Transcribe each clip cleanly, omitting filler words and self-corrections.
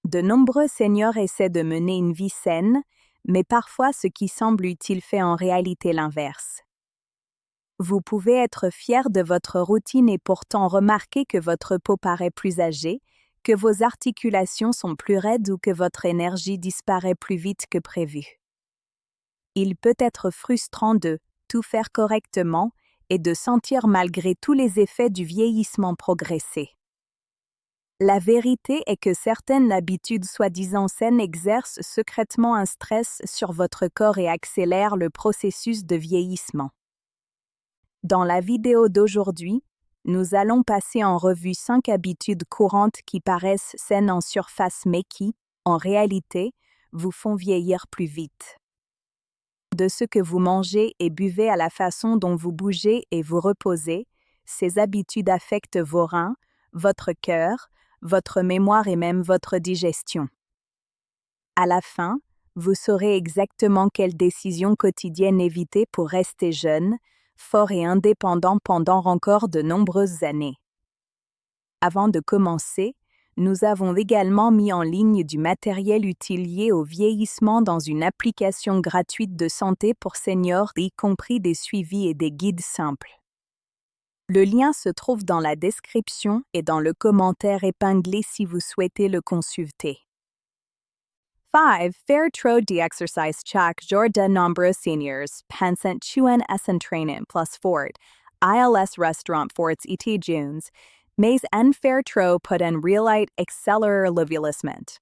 De nombreux seniors essaient de mener une vie saine, mais parfois ce qui semble utile fait en réalité l'inverse. Vous pouvez être fier de votre routine et pourtant remarquer que votre peau paraît plus âgée, que vos articulations sont plus raides ou que votre énergie disparaît plus vite que prévu. Il peut être frustrant de tout faire correctement et de sentir malgré tous les effets du vieillissement progresser. La vérité est que certaines habitudes soi-disant saines exercent secrètement un stress sur votre corps et accélèrent le processus de vieillissement. Dans la vidéo d'aujourd'hui, nous allons passer en revue 5 habitudes courantes qui paraissent saines en surface mais qui, en réalité, vous font vieillir plus vite. De ce que vous mangez et buvez à la façon dont vous bougez et vous reposez, ces habitudes affectent vos reins, votre cœur, votre mémoire et même votre digestion. À la fin, vous saurez exactement quelles décisions quotidiennes éviter pour rester jeune, fort et indépendant pendant encore de nombreuses années. Avant de commencer, nous avons également mis en ligne du matériel utile lié au vieillissement dans une application gratuite de santé pour seniors, y compris des suivis et des guides simples. Le lien se trouve dans la description et dans le commentaire épinglé si vous souhaitez le consulter. 5. Fair tro de exercise chaque jour de nombreux seniors pensent chuen s'entraîner plus fort, ILS restaurant forts et junes, mais en faire trop peut en réalité accélérer le vieillissement.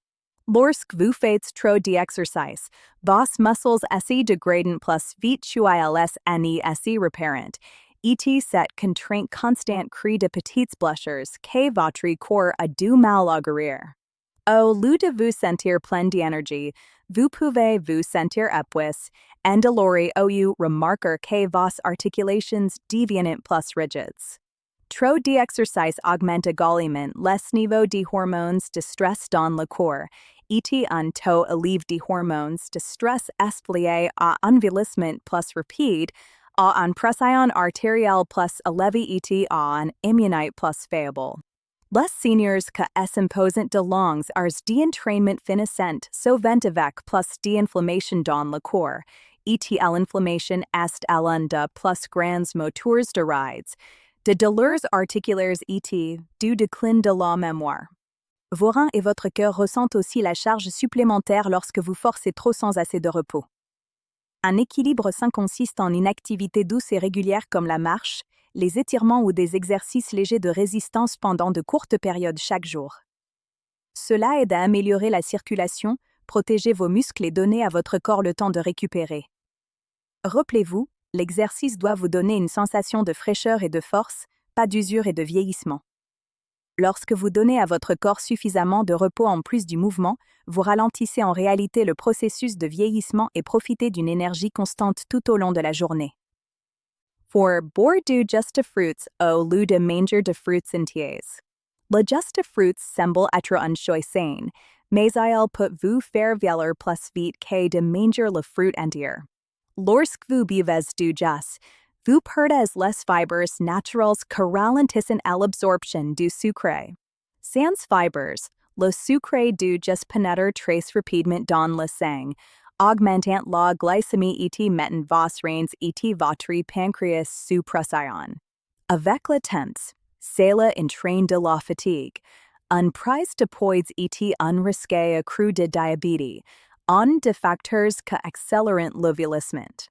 Lorsque vous faites trop d'exercice, vos muscles se dégradent plus vite qu'ILS ani se reparent, et cette contrainte constante crée de petites blessures que votre corps a du mal à guérir. Au lieu de vous sentir plein d'énergie, vous pouvez vous sentir épuisé, endolori ou remarquer que vos articulations deviennent plus rigides. Trop d'exercice augmente également les niveaux de hormones de stress dans le corps, et un taux élevé de hormones de stress est lié à un vieillissement plus rapide, à une pression artérielle plus élevée et à une immunité plus faible. Les seniors que s'imposent de longues heures d'entraînement finissent souvent avec plus d'inflammation dans le corps, et l'inflammation est l'un des plus grands moteurs de rides, de douleurs articulaires et du déclin de la mémoire. Vos reins et votre cœur ressentent aussi la charge supplémentaire lorsque vous forcez trop sans assez de repos. Un équilibre sain consiste en une activité douce et régulière comme la marche, les étirements ou des exercices légers de résistance pendant de courtes périodes chaque jour. Cela aide à améliorer la circulation, protéger vos muscles et donner à votre corps le temps de récupérer. Rappelez-vous, l'exercice doit vous donner une sensation de fraîcheur et de force, pas d'usure et de vieillissement. Lorsque vous donnez à votre corps suffisamment de repos en plus du mouvement, vous ralentissez en réalité le processus de vieillissement et profitez d'une énergie constante tout au long de la journée. For boire du juste fruits au lieu de manger de fruits entiers. Le juste fruits semble être un choix sain, mais il peut vous faire vieillir plus vite que de manger le fruit entier. Lorsque vous buvez du jus, vous perdez les fibres naturelles qui ralentissent l'absorption du sucre. Sans fibres, le sucre du jus pénètre très rapidement dans le sang, augmentant la glycémie et mettant vos reins et votre pancréas sous pression. Avec le temps, c'est l'entraîne de la fatigue, une prise de poids et un risque accru de diabète, un des facteurs qui accélèrent le vieillissement.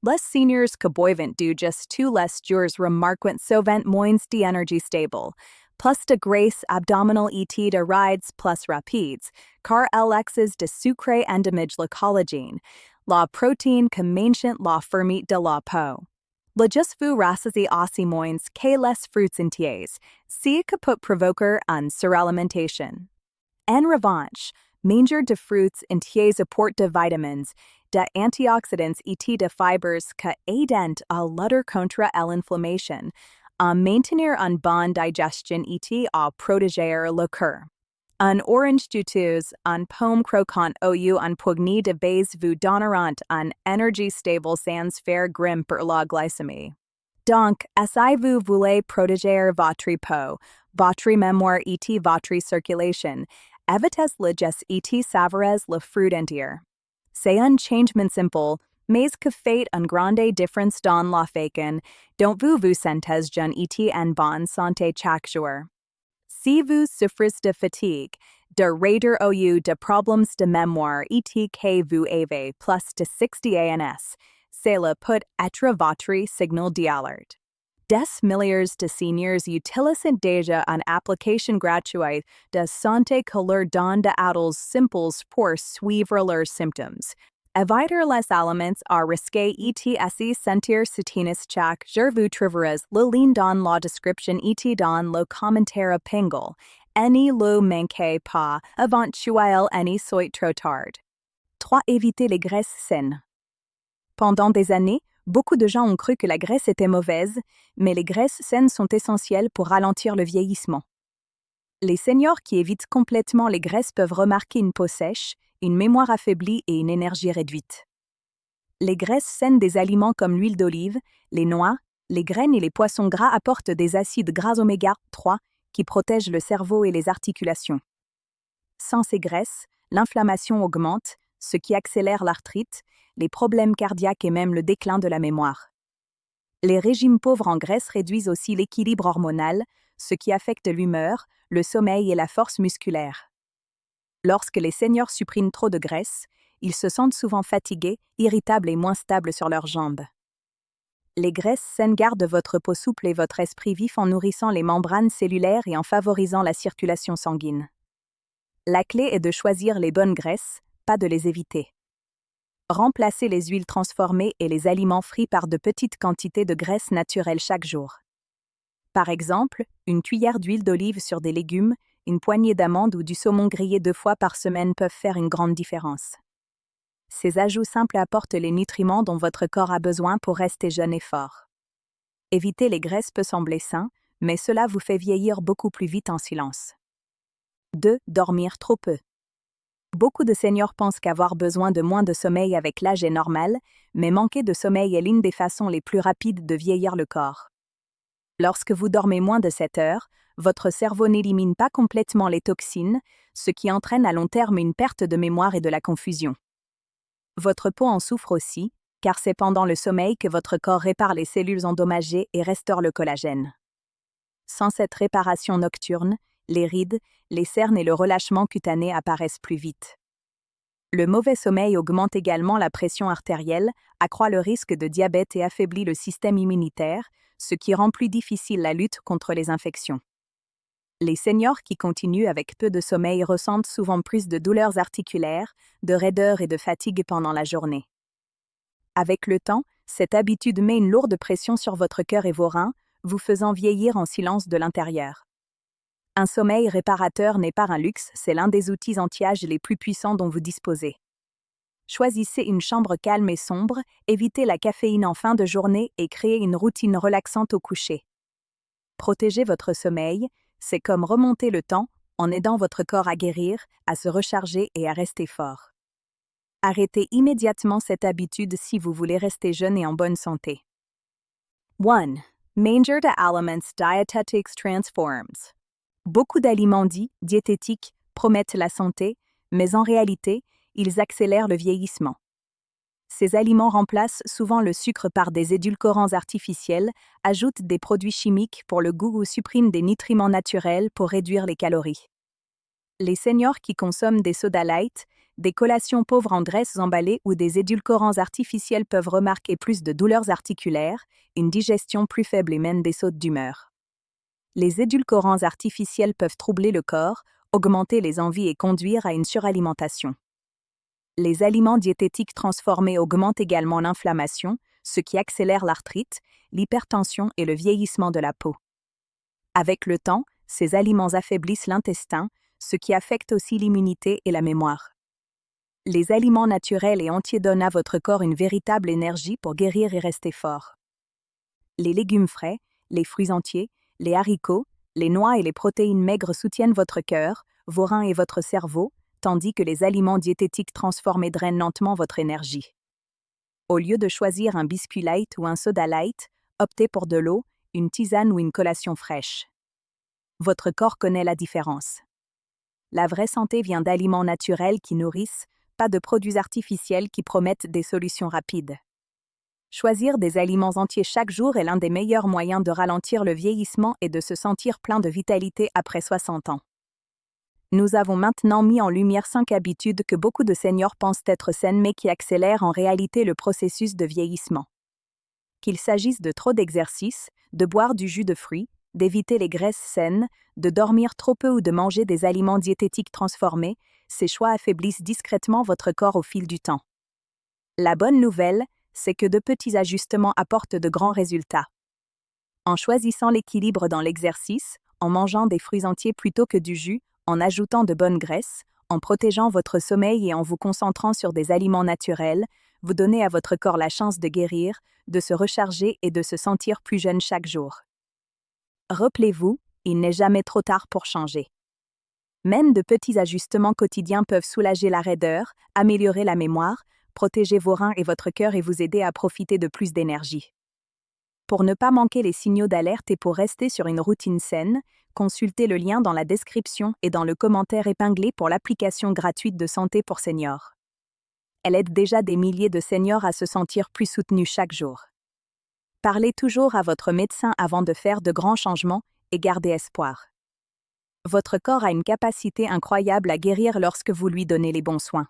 Les seniors qui boivent du jus tous les jours remarquent souvent moins d'énergie stable, plus de graisse abdominale et de rides plus rapides, car l'excès de sucre endommage le collagène, la protéine qui maintient la fermeté de la peau. Le jus vous rassasie aussi moins que les fruits entiers, ce qui peut provoquer une suralimentation. En revanche, manger de fruits entiers apporte de vitamines, de antioxydants et de fibres qui aident à lutter contre l'inflammation, à maintenir une bonne digestion et à protéger le cœur. Un orange juteuse, un pomme croquante ou un poignée de baies vous donneront une énergie stable sans faire grimper la glycémie. Donc, si vous voulez protéger votre peau, votre mémoire et votre circulation, Avites leges et savares le fruit entier. C'est un changement simple, mais que fait une grande différence dans la façon dont vous sentez jeune et en bonne santé chaque jour. Si vous souffrez de fatigue, de raideur ou de problèmes de mémoire et que vous avez plus de 60 ans, cela peut être votre signal d'alerte. Des milliers de seniors utilisent déjà une application gratuite de santé que leur donne des aides simples pour suivre leurs symptômes. Éviter les aliments à risque et se sentir tennis chaque jour. Vous trouverez le lien dans la description et dans le commentaire épingle. Ne le manquez pas, éventuel ne soit trop tard. 3. Éviter les graisses saines. Pendant des années, beaucoup de gens ont cru que la graisse était mauvaise, mais les graisses saines sont essentielles pour ralentir le vieillissement. Les seniors qui évitent complètement les graisses peuvent remarquer une peau sèche, une mémoire affaiblie et une énergie réduite. Les graisses saines des aliments comme l'huile d'olive, les noix, les graines et les poissons gras apportent des acides gras oméga 3 qui protègent le cerveau et les articulations. Sans ces graisses, l'inflammation augmente, ce qui accélère l'arthrite, les problèmes cardiaques et même le déclin de la mémoire. Les régimes pauvres en graisse réduisent aussi l'équilibre hormonal, ce qui affecte l'humeur, le sommeil et la force musculaire. Lorsque les seniors suppriment trop de graisse, ils se sentent souvent fatigués, irritables et moins stables sur leurs jambes. Les graisses saines gardent votre peau souple et votre esprit vif en nourrissant les membranes cellulaires et en favorisant la circulation sanguine. La clé est de choisir les bonnes graisses, pas de les éviter. Remplacez les huiles transformées et les aliments frits par de petites quantités de graisse naturelle chaque jour. Par exemple, une cuillère d'huile d'olive sur des légumes, une poignée d'amandes ou du saumon grillé 2 fois par semaine peuvent faire une grande différence. Ces ajouts simples apportent les nutriments dont votre corps a besoin pour rester jeune et fort. Éviter les graisses peut sembler sain, mais cela vous fait vieillir beaucoup plus vite en silence. 2. Dormir trop peu. Beaucoup de seniors pensent qu'avoir besoin de moins de sommeil avec l'âge est normal, mais manquer de sommeil est l'une des façons les plus rapides de vieillir le corps. Lorsque vous dormez moins de 7 heures, votre cerveau n'élimine pas complètement les toxines, ce qui entraîne à long terme une perte de mémoire et de la confusion. Votre peau en souffre aussi, car c'est pendant le sommeil que votre corps répare les cellules endommagées et restaure le collagène. Sans cette réparation nocturne, les rides, les cernes et le relâchement cutané apparaissent plus vite. Le mauvais sommeil augmente également la pression artérielle, accroît le risque de diabète et affaiblit le système immunitaire, ce qui rend plus difficile la lutte contre les infections. Les seniors qui continuent avec peu de sommeil ressentent souvent plus de douleurs articulaires, de raideur et de fatigue pendant la journée. Avec le temps, cette habitude met une lourde pression sur votre cœur et vos reins, vous faisant vieillir en silence de l'intérieur. Un sommeil réparateur n'est pas un luxe, c'est l'un des outils anti-âge les plus puissants dont vous disposez. Choisissez une chambre calme et sombre, évitez la caféine en fin de journée et créez une routine relaxante au coucher. Protéger votre sommeil, c'est comme remonter le temps en aidant votre corps à guérir, à se recharger et à rester fort. Arrêtez immédiatement cette habitude si vous voulez rester jeune et en bonne santé. 1. Manger de aliments diététiques transforms. Beaucoup d'aliments dits diététiques promettent la santé, mais en réalité, ils accélèrent le vieillissement. Ces aliments remplacent souvent le sucre par des édulcorants artificiels, ajoutent des produits chimiques pour le goût ou suppriment des nutriments naturels pour réduire les calories. Les seniors qui consomment des sodas light, des collations pauvres en graisses emballées ou des édulcorants artificiels peuvent remarquer plus de douleurs articulaires, une digestion plus faible et même des sautes d'humeur. Les édulcorants artificiels peuvent troubler le corps, augmenter les envies et conduire à une suralimentation. Les aliments diététiques transformés augmentent également l'inflammation, ce qui accélère l'arthrite, l'hypertension et le vieillissement de la peau. Avec le temps, ces aliments affaiblissent l'intestin, ce qui affecte aussi l'immunité et la mémoire. Les aliments naturels et entiers donnent à votre corps une véritable énergie pour guérir et rester fort. Les légumes frais, les fruits entiers, les haricots, les noix et les protéines maigres soutiennent votre cœur, vos reins et votre cerveau, tandis que les aliments diététiques transformés drainent lentement votre énergie. Au lieu de choisir un biscuit light ou un soda light, optez pour de l'eau, une tisane ou une collation fraîche. Votre corps connaît la différence. La vraie santé vient d'aliments naturels qui nourrissent, pas de produits artificiels qui promettent des solutions rapides. Choisir des aliments entiers chaque jour est l'un des meilleurs moyens de ralentir le vieillissement et de se sentir plein de vitalité après 60 ans. Nous avons maintenant mis en lumière 5 habitudes que beaucoup de seniors pensent être saines mais qui accélèrent en réalité le processus de vieillissement. Qu'il s'agisse de trop d'exercice, de boire du jus de fruits, d'éviter les graisses saines, de dormir trop peu ou de manger des aliments diététiques transformés, ces choix affaiblissent discrètement votre corps au fil du temps. La bonne nouvelle, c'est que de petits ajustements apportent de grands résultats. En choisissant l'équilibre dans l'exercice, en mangeant des fruits entiers plutôt que du jus, en ajoutant de bonnes graisses, en protégeant votre sommeil et en vous concentrant sur des aliments naturels, vous donnez à votre corps la chance de guérir, de se recharger et de se sentir plus jeune chaque jour. Rappelez-vous, il n'est jamais trop tard pour changer. Même de petits ajustements quotidiens peuvent soulager la raideur, améliorer la mémoire, protéger vos reins et votre cœur et vous aider à profiter de plus d'énergie. Pour ne pas manquer les signaux d'alerte et pour rester sur une routine saine, consultez le lien dans la description et dans le commentaire épinglé pour l'application gratuite de Santé pour Seniors. Elle aide déjà des milliers de seniors à se sentir plus soutenus chaque jour. Parlez toujours à votre médecin avant de faire de grands changements et gardez espoir. Votre corps a une capacité incroyable à guérir lorsque vous lui donnez les bons soins.